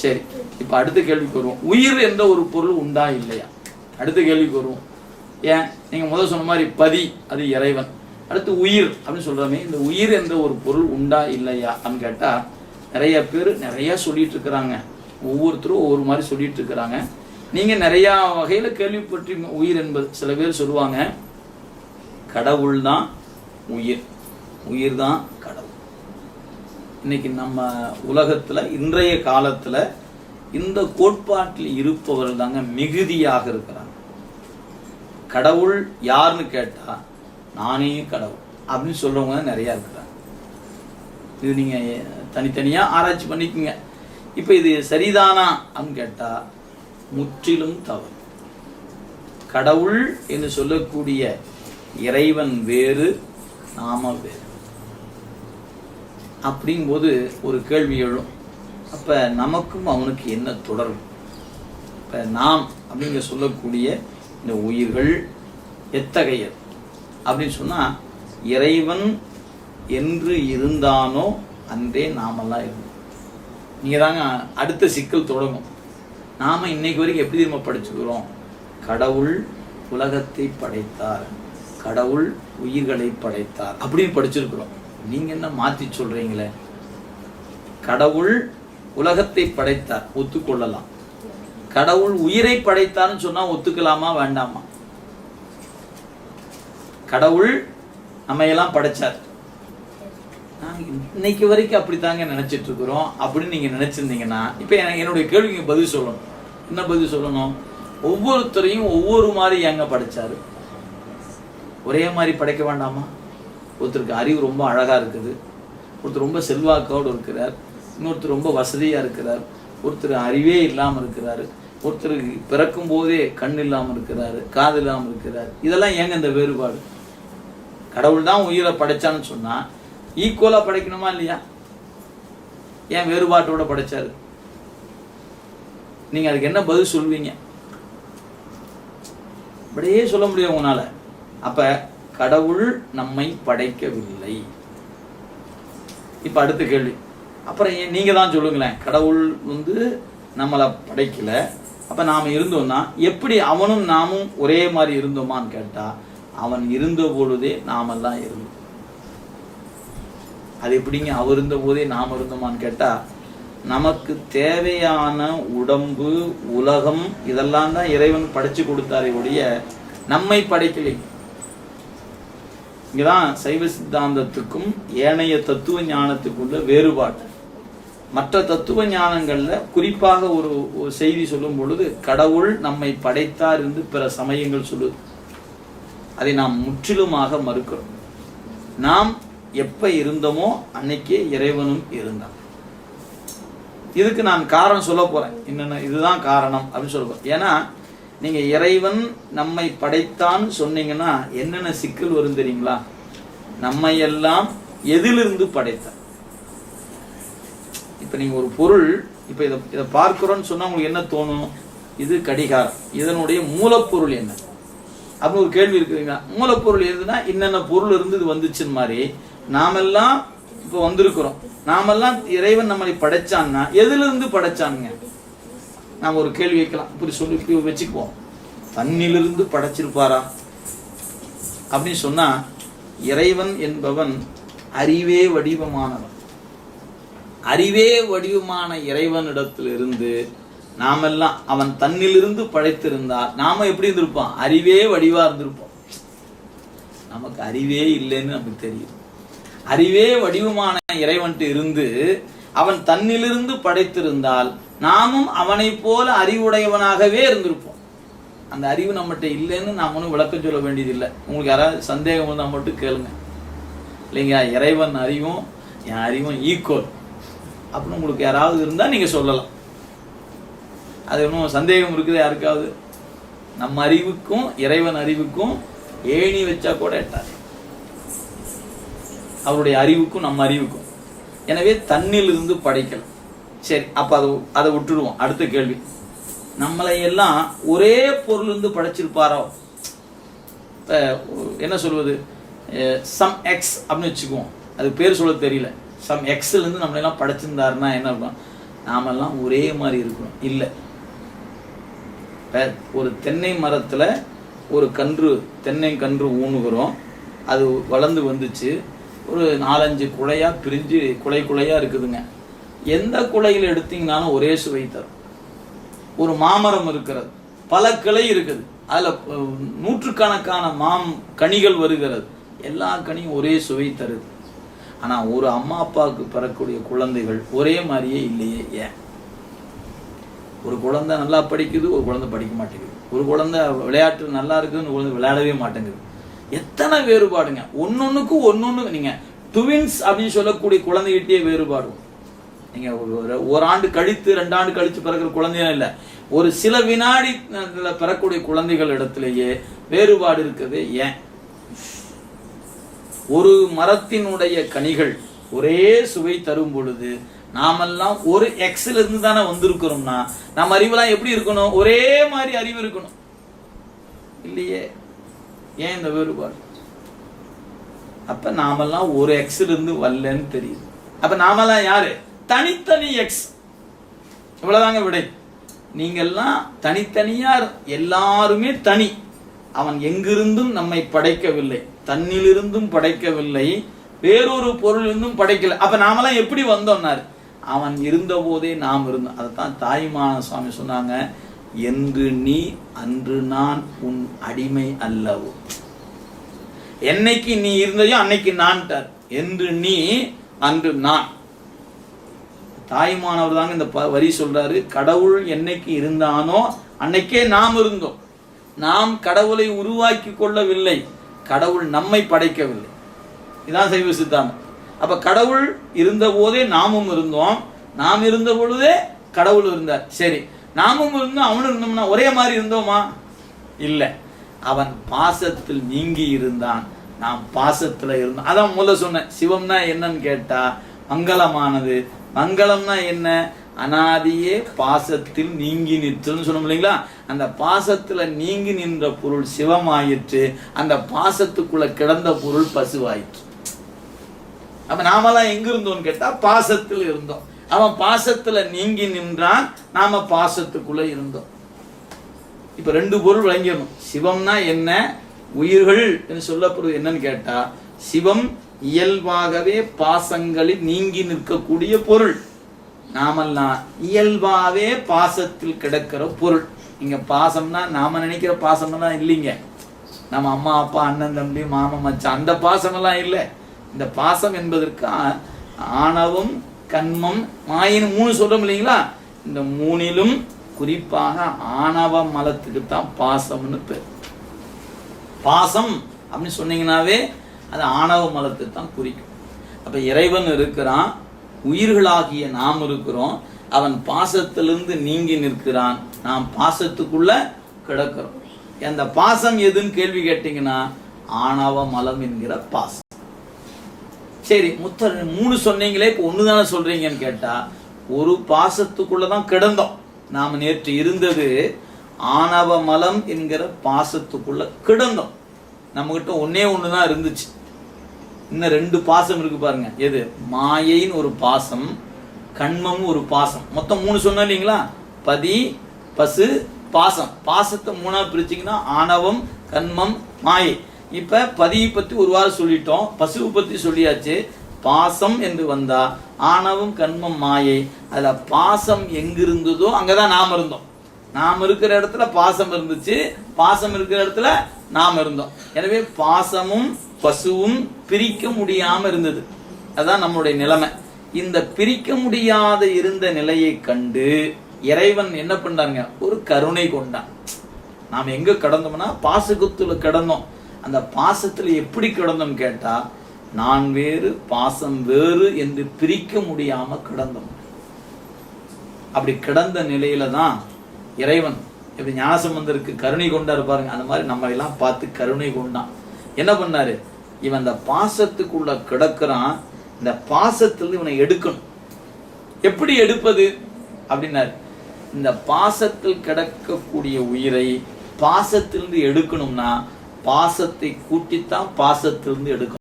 சரி, இப்போ அடுத்த கேள்விக்கு வருவோம். உயிர் என்ற ஒரு பொருள் உண்டா இல்லையா? அடுத்த கேள்விக்கு வருவோம். ஏன் நீங்கள் முதல் சொன்ன மாதிரி பதி அது இறைவன், அடுத்து உயிர் அப்படின்னு சொல்கிறோமே, இந்த உயிர் என்ற ஒரு பொருள் உண்டா இல்லையா அப்படின்னு கேட்டால் நிறைய பேர் நிறையா சொல்லிட்டு இருக்கிறாங்க. ஒவ்வொருத்தரும் ஒவ்வொரு மாதிரி சொல்லிட்டு இருக்கிறாங்க. நீங்கள் நிறையா வகையில் கேள்விப்பற்றி உயிர் என்பது. சில பேர் சொல்லுவாங்க கடவுள் தான் உயிர், உயிர் தான் கடவுள். இன்னைக்கு நம்ம உலகத்தில் இன்றைய காலத்தில் இந்த கோட்பாட்டில் இருப்பவர்கள் தாங்க மிகுதியாக இருக்கிறாங்க. கடவுள் யாருன்னு கேட்டா நானே கடவுள் அப்படின்னு சொல்றவங்க நிறைய இருக்கிறாங்க. இது நீங்க தனித்தனியா ஆராய்ச்சி பண்ணிக்கோங்க. இப்ப இது சரிதானா அப்படின்னு கேட்டா முற்றிலும் தவறு. கடவுள் என்று சொல்லக்கூடிய இறைவன் வேறு, நாம வேறு. அப்படிங்கும்போது ஒரு கேள்வி எழும், அப்ப நமக்கும் அவனுக்கு என்ன தொடர்பு? இப்ப நாம் அப்படிங்க சொல்லக்கூடிய இந்த உயிர்கள் எத்தகையது அப்படின்னு சொன்னா, இறைவன் என்று இருந்தானோ அன்றே நாமெல்லாம் இருந்தோம். நீங்க தாங்க அடுத்த சிக்கல் தொடங்கும். நாம இன்னைக்கு வரைக்கும் எப்படி நம்ம படிச்சுக்கிறோம்? கடவுள் உலகத்தை படைத்தார், கடவுள் உயிர்களை படைத்தார் அப்படின்னு படிச்சிருக்கிறோம். நீங்க என்ன மாற்றி சொல்றீங்களே? கடவுள் உலகத்தை படைத்தார் ஒத்துக்கொள்ளலாம், கடவுள் உயிரை படைத்தார்னு சொன்னா ஒத்துக்கலாமா வேண்டாமா? கடவுள் நம்ம எல்லாம் படைச்சார், இன்னைக்கு வரைக்கும் அப்படித்தாங்க நினைச்சிட்டு இருக்கிறோம் அப்படின்னு நீங்க நினைச்சிருந்தீங்கன்னா, இப்ப என்னுடைய கேள்விக்கு பதில் சொல்லணும். என்ன பதில் சொல்லணும்? ஒவ்வொருத்தரையும் ஒவ்வொரு மாதிரி ஏங்க படைச்சாரு? ஒரே மாதிரி படைக்க வேண்டாமா? ஒருத்தருக்கு அறிவு ரொம்ப அழகா இருக்குது, ஒருத்தர் ரொம்ப செல்வாக்கோடு இருக்கிறார், இன்னொருத்தர் ரொம்ப வசதியா இருக்கிறார், ஒருத்தர் அறிவே இல்லாமல் இருக்கிறாரு, ஒருத்தருக்கு பிறக்கும் போதே கண் இல்லாமல் இருக்கிறாரு, காது இல்லாமல் இருக்கிறார். இதெல்லாம் ஏங்க இந்த வேறுபாடு? கடவுள் தான் உயிரை படைச்சான்னு சொன்னா ஈக்குவலா படைக்கணுமா இல்லையா? ஏன் வேறுபாட்டோட படைச்சாரு? நீங்க அதுக்கு என்ன பதில் சொல்வீங்க? அப்படியே சொல்ல முடியும் உங்களால. அப்ப கடவுள் நம்மை படைக்கவில்லை. இப்ப அடுத்த கேள்வி, அப்புறம் நீங்க தான் சொல்லுங்களேன், கடவுள் நம்மளை படைக்கல, அப்ப நாம இருந்தோம்னா எப்படி அவனும் நாமும் ஒரே மாதிரி இருந்தோமான்னு கேட்டா, அவன் இருந்த பொழுதே நாமெல்லாம் இருந்தோம். அது எப்படிங்க அவர் இருந்த போதே நாம் இருந்தோமான்னு கேட்டா, நமக்கு தேவையான உடம்பு, உலகம் இதெல்லாம் தான் இறைவன் படைச்சு கொடுத்தாரே ஒழிய நம்மை படைக்கலை. இங்கதான் சைவ சித்தாந்தத்துக்கும் ஏனைய தத்துவ ஞானத்துக்குள்ள வேறுபாடு. மற்ற தத்துவ ஞானங்கள்ல குறிப்பாக ஒரு செய்தி சொல்லும் பொழுது கடவுள் நம்மை படைத்தார் என்று பிற சமயங்கள் சொல்லுது. அதை நாம் முற்றிலுமாக மறுக்கிறோம். நாம் எப்ப இருந்தோமோ அன்னைக்கே இறைவனும் இருந்தான். இதுக்கு நான் காரணம் சொல்ல போறேன். என்னென்ன இதுதான் காரணம் அப்படின்னு சொல்ல போறேன். ஏன்னா நீங்க இறைவன் நம்மை படைத்தான் சொன்னீங்கன்னா என்னென்ன சிக்கல் வரும் தெரியுங்களா? நம்மை எல்லாம் எதிலிருந்து படைத்தார்? இப்ப நீங்க ஒரு பொருள் இப்ப இதை பார்க்கிறோம்னு சொன்னா உங்களுக்கு என்ன தோணும்? இது கடிகாரம், இதனுடைய மூலப்பொருள் என்ன அப்படின்னு ஒரு கேள்வி இருக்குதுங்க. மூலப்பொருள் எதுனா என்னென்ன பொருள் இருந்து இது வந்துச்சுன்னு மாதிரி நாமெல்லாம் இப்ப வந்திருக்கிறோம். நாமெல்லாம் இறைவன் நம்மளை படைச்சான்னா எதுல இருந்து படைச்சானுங்க? நாம ஒரு கேள்வி வைக்கலாம். இப்படி சொல்லி வச்சுக்குவோம், தன்னிலிருந்து படைச்சிருப்பாரா அப்படின்னு சொன்னா, இறைவன் என்பவன் அறிவே வடிவமானவன். அறிவே வடிவமான இறைவனிடத்திலிருந்து நாமெல்லாம் அவன் தன்னிலிருந்து படைத்திருந்தா நாம எப்படி இருந்திருப்போம்? அறிவே வடிவா இருந்திருப்போம். நமக்கு அறிவே இல்லைன்னு நமக்கு தெரியும். அறிவே வடிவமான இறைவன்ட்டு இருந்து அவன் தன்னிலிருந்து படைத்திருந்தால் நாமும் அவனை போல அறிவுடையவனாகவே இருந்திருப்போம். அந்த அறிவு நம்மகிட்ட இல்லைன்னு நாம ஒன்றும் விளக்கம் சொல்ல வேண்டியதில்லை. உங்களுக்கு யாராவது சந்தேகம் இருந்தால் மட்டும் கேளுங்க. இல்லைங்க, இறைவன் அறிவும் என் அறிவும் ஈக்குவல் அப்படின்னு உங்களுக்கு யாராவது இருந்தால் நீங்க சொல்லலாம். அது ஒன்றும் சந்தேகம் இருக்குது யாருக்காவது? நம்ம அறிவுக்கும் இறைவன் அறிவுக்கும் ஏணி வச்சா கூட எட்டாது, அவருடைய அறிவுக்கும் நம்ம அறிவுக்கும். எனவே தன்னில் இருந்து படைக்கல. சரி, அப்ப அதை விட்டுடுவோம். அடுத்த கேள்வி, நம்மளை எல்லாம் ஒரே பொருள் இருந்து படைச்சிருப்பாரோ? என்ன சொல்வது, சம் எக்ஸ் அப்படின்னு வச்சுக்குவோம். அது பேர் சொல்ல தெரியல. சம் எக்ஸ்ல இருந்து நம்மளெல்லாம் படைச்சிருந்தாருன்னா என்ன இருக்கும்? நாமெல்லாம் ஒரே மாதிரி இருக்கணும் இல்லை. ஒரு தென்னை மரத்துல ஒரு தென்னை கன்று ஊனுகிறோம், அது வளர்ந்து வந்துச்சு, ஒரு 4-5 குலையா பிரிஞ்சு குலையா இருக்குதுங்க. எந்த குலையில் எடுத்தீங்கன்னாலும் ஒரே சுவை தரும். ஒரு மாமரம் இருக்கிறது, பல கிளை இருக்குது, அதுல நூற்றுக்கணக்கான கனிகள் வருகிறது, எல்லா கனியும் ஒரே சுவை தருது. ஆனா ஒரு அம்மா அப்பாவுக்கு பெறக்கூடிய குழந்தைகள் ஒரே மாதிரியே இல்லையே. ஏன்? ஒரு குழந்தை நல்லா படிக்குது, ஒரு குழந்தை படிக்க மாட்டேங்குது. ஒரு குழந்தை விளையாட்டு நல்லா இருக்குதுன்னு குழந்தை விளையாடவே மாட்டேங்குது. எத்தனை வேறுபாடுங்க! ஒன்னொன்னு நீங்க ட்வின்ஸ் அப்படின்னு சொல்லக்கூடிய குழந்தைகிட்டே வேறுபாடு. நீங்க ஒரு ஆண்டு கழித்து 2 ஆண்டு கழித்து பிறக்கிற குழந்தையும் இல்லை, ஒரு சில வினாடி பெறக்கூடிய குழந்தைகள் இடத்திலேயே வேறுபாடு இருக்குது. ஏன்? ஒரு மரத்தினுடைய கனிகள் ஒரே சுவை தரும் பொழுது நாமெல்லாம் ஒரு எக்ஸ்ல இருந்து தானே வந்திருக்கிறோம்னா நம்ம அறிவெல்லாம் எப்படி இருக்கணும்? ஒரே மாதிரி அறிவு இருக்கணும் இல்லையே. ஏன் இந்த வேறுபாடு? அப்ப நாமெல்லாம் ஒரு எக்ஸ்ல இருந்து வரலன்னு தெரியுது. அப்ப நாமெல்லாம் யாரு? தனித்தனி எக்ஸ். இவ்வளவுதாங்க விடை. நீங்கெல்லாம் தனித்தனியா, எல்லாருமே தனி. அவன் எங்கிருந்தும் நம்மை படைக்கவில்லை, தன்னிலிருந்தும் படைக்கவில்லை, வேறொரு பொருளிலிருந்தும் படைக்கல. அப்ப நாமெல்லாம் எப்படி வந்தோம்னாரு? அவன் இருந்த போதே நாம் இருந்தோம். அதைத்தான் தாய்மான சுவாமி சொன்னாங்க, என்று நீ அன்று நான் உன் அடிமை அல்லவோ. என்னைக்கு நீ இருந்தையோ அன்னைக்கு நான். என்று நீ அன்று நான். தாய்மானவர் தாங்க இந்த வரி சொல்றாரு. கடவுள் என்னைக்கு இருந்தானோ அன்னைக்கே நாம் இருந்தோம். நாம் கடவுளை உருவாக்கி கொள்ளவில்லை, கடவுள் நம்மை படைக்கவில்லை. இதான் சைவ சித்தாந்தம். அப்ப கடவுள் இருந்த போதே நாமும் இருந்தோம், நாம் இருந்த பொழுதே கடவுள் இருந்தார். சரி, நாமும் இருந்தோம் அவனும் இருந்தோம்னா ஒரே மாதிரி இருந்தோமா? இல்லை. அவன் பாசத்தில் நீங்கி இருந்தான், நாம் பாசத்துல இருந்தோம். அதான் முதல்ல சொன்னேன். சிவம்னா என்னன்னு கேட்டா மங்களமானது. மங்களம்னா என்ன? அனாதியே பாசத்தில் நீங்கி நிற்றுன்னு சொன்னோம் இல்லைங்களா? அந்த பாசத்துல நீங்கி நின்ற பொருள் சிவமாயிற்று, அந்த பாசத்துக்குள்ள கிடந்த பொருள் பசுவாயிற்று. அப்ப நாமெல்லாம் எங்க இருந்தோம்னு கேட்டா பாசத்தில் இருந்தோம். அவன் பாசத்துல நீங்கி நின்றான், நாம பாசத்துக்குள்ள இருந்தோம். இப்ப 2 பொருள் விளங்கிடணும். சிவம்னா என்ன, உயிர்கள் என்று சொல்லப்படுவது என்னன்னு கேட்டா, சிவம் இயல்பாகவே பாசங்களில் நீங்கி நிற்கக்கூடிய பொருள். நாமெல்லாம் இயல்பாவே பாசத்தில் கிடக்கிற பொருள். இங்க பாசம்னா நாம நினைக்கிற பாசம் எல்லாம் இல்லைங்க. நம்ம அம்மா அப்பா அண்ணன் தம்பி மாமன் மச்சான் அந்த பாசம் எல்லாம் இல்லை. இந்த பாசம் என்பதற்கு ஆணவம் கண்மம் மாயின்னு 3 சொல்றோம் இல்லைங்களா? இந்த 3லும் குறிப்பாக ஆணவ மலத்துக்கு தான் பாசம்னு பேர். பாசம் அப்படின்னு சொன்னீங்கன்னாவே அது ஆணவ மலத்தை தான் குறிக்கும். அப்ப இறைவன் இருக்கிறான், உயிர்களாகிய நாம் இருக்கிறோம், அவன் பாசத்திலிருந்து நீங்கி நிற்கிறான், நாம் பாசத்துக்குள்ள கிடக்கிறோம். அந்த பாசம் எதுன்னு கேள்வி கேட்டீங்கன்னா ஆணவ மலம் என்கிற பாசம். சரி, 3 சொன்னீங்களே, இப்ப 1 தானே சொல்றீங்கன்னு கேட்டா, ஒரு பாசத்துக்குள்ளதான் கிடந்தோம். நாம நேற்று இருந்தது ஆணவ மலம் என்கிற பாசத்துக்குள்ள கிடந்தோம். நம்ம கிட்ட ஒண்ணு தான் இருந்துச்சு. இன்னும் 2 பாசம் இருக்கு பாருங்க. எது? மாயைன்னு ஒரு பாசம், கண்மம் ஒரு பாசம். மொத்தம் 3 சொன்னோம் இல்லைங்களா? பதி பசு பாசம். பாசத்தை 3ஆ பிரிச்சிங்கன்னா ஆணவம் கண்மம் மாயை. இப்ப பதியை பத்தி ஒரு வாரம் சொல்லிட்டோம், பசுவை பத்தி சொல்லியாச்சு. பாசம் என்று வந்தா ஆணவம் கண்மம் மாயை. அதுல பாசம் எங்கிருந்ததோ அங்கதான் நாம் இருந்தோம். நாம் இருக்கிற இடத்துல பாசம் இருந்துச்சு, பாசம் இருக்கிற இடத்துல நாம் இருந்தோம். எனவே பாசமும் பசுவும் பிரிக்க முடியாம இருந்தது. அதான் நம்மளுடைய நிலைமை. இந்த பிரிக்க முடியாத இருந்த நிலையை கண்டு இறைவன் என்ன பண்றாங்க? ஒரு கருணை கொண்டான். நாம் எங்க கடந்தோம்னா பாசகுத்துல கிடந்தோம். அந்த பாசத்துல எப்படி கிடந்தோம் கேட்டா, நான் வேறு பாசம் வேறு என்று பிரிக்க முடியாம கிடந்தோம். அப்படி கிடந்த நிலையில தான் இறைவன் எப்படி ஞானசம்பந்தருக்கு கருணை கொண்டாரு பாருங்க. அந்த மாதிரி நம்ம எல்லாம் பார்த்து கருணை கொண்டான். என்ன பண்ணாரு? இவன் இந்த பாசத்துக்குள்ள கிடக்கிறான், இந்த பாசத்துல இவனை எடுக்கணும். எப்படி எடுப்பது அப்படின்னாரு. இந்த பாசத்தில் கிடக்கக்கூடிய உயிரை பாசத்திலிருந்து எடுக்கணும்னா பாசத்தை கூட்டித்தான் பாசத்திலிருந்து எடுக்கணும்.